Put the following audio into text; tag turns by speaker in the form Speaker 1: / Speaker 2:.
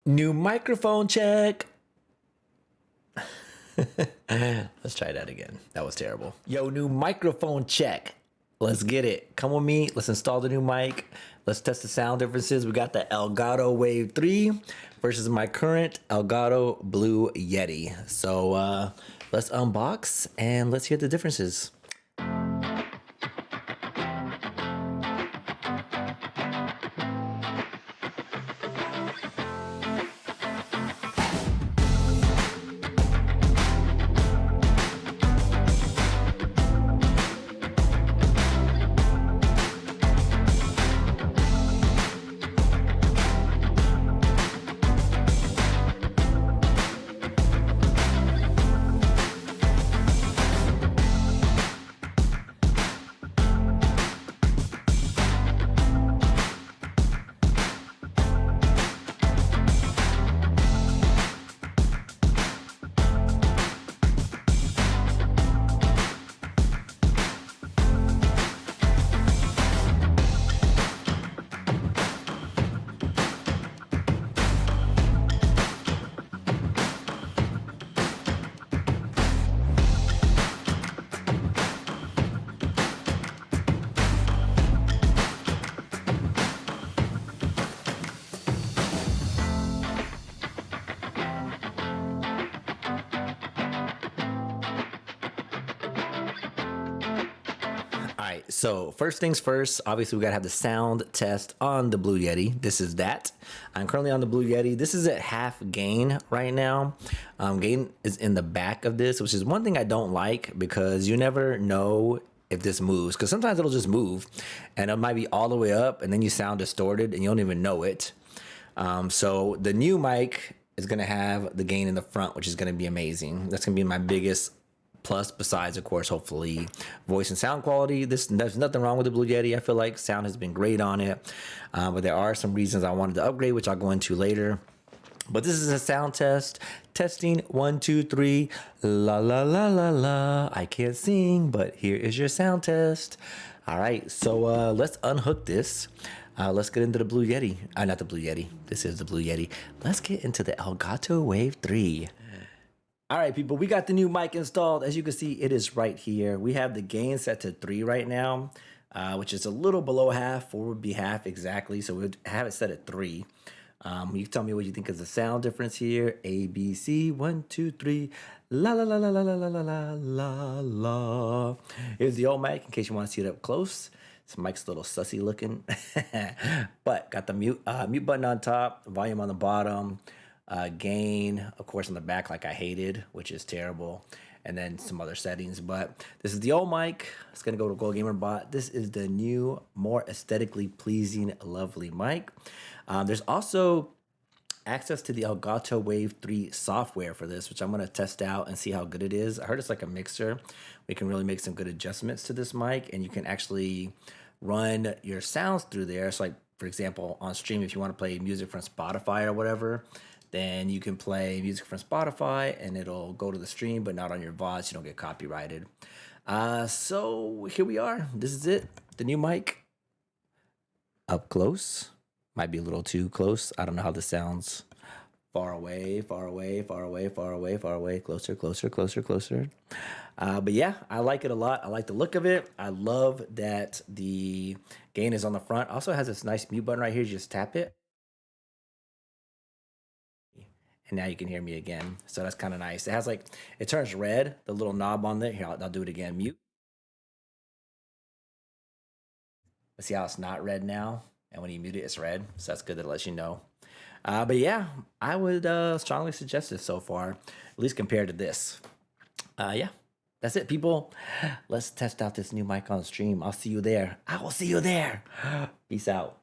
Speaker 1: New microphone check. Let's try that again. That was terrible. Yo, new microphone check. Let's get it. Come with me. Let's install the new mic. Let's test the sound differences. We got the Elgato Wave 3 versus my current Elgato Blue Yeti. So let's unbox and let's hear the differences. Alright, so first things first, obviously we gotta have the sound test on the Blue Yeti. This is that. I'm currently on the Blue Yeti. This is at half gain right now. Gain is in the back of this, which is one thing I don't like because you never know if this moves, because sometimes it'll just move and it might be all the way up and then you sound distorted and you don't even know it. So the new mic is gonna have the gain in the front, which is gonna be amazing. That's gonna be my biggest plus, besides of course hopefully voice and sound quality. There's nothing wrong with the Blue Yeti. I feel like sound has been great on it, but there are some reasons I wanted to upgrade, which I'll go into later. But this is a sound test. Testing 1 2 3. La la la la la. I can't sing, but here is your sound test. All right, so let's unhook this. Let's get into the Blue Yeti. Not the Blue Yeti. This is the Blue Yeti. Let's get into the Elgato Wave 3. All right, people, we got the new mic installed. As you can see, it is right here. We have the gain set to 3 right now, which is a little below half. 4 would be half exactly, so we'd have it set at 3. You can tell me what you think is the sound difference here. A, B, C, 1, 2, 3. La la la la la la la la la la. Here's the old mic in case you want to see it up close. This mic's a little sussy looking, but got the mute button on top, volume on the bottom. Gain, of course, on the back, like I hated, which is terrible, and then some other settings. But this is the old mic. It's gonna go to Gold Gamer Bot. This is the new, more aesthetically pleasing, lovely mic. There's also access to the Elgato Wave 3 software for this, which I'm gonna test out and see how good it is. I heard it's like a mixer. We can really make some good adjustments to this mic, and you can actually run your sounds through there. So like, for example, on stream, if you want to play music from Spotify or whatever, then you can play music from Spotify and it'll go to the stream, but not on your VOD, so you don't get copyrighted. So here we are. This is it. The new mic. Up close. Might be a little too close. I don't know how this sounds. Far away, far away, far away, far away, far away. Closer, closer, closer, closer. But yeah, I like it a lot. I like the look of it. I love that the gain is on the front. Also has this nice mute button right here. You just tap it. And now you can hear me again. So that's kind of nice. It has like, it turns red, the little knob on there. Here, I'll do it again. Mute. Let's see how it's not red now. And when you mute it, it's red. So that's good. That lets you know. But yeah, I would strongly suggest this so far, at least compared to this. Yeah, that's it, people. Let's test out this new mic on stream. I'll see you there. I will see you there. Peace out.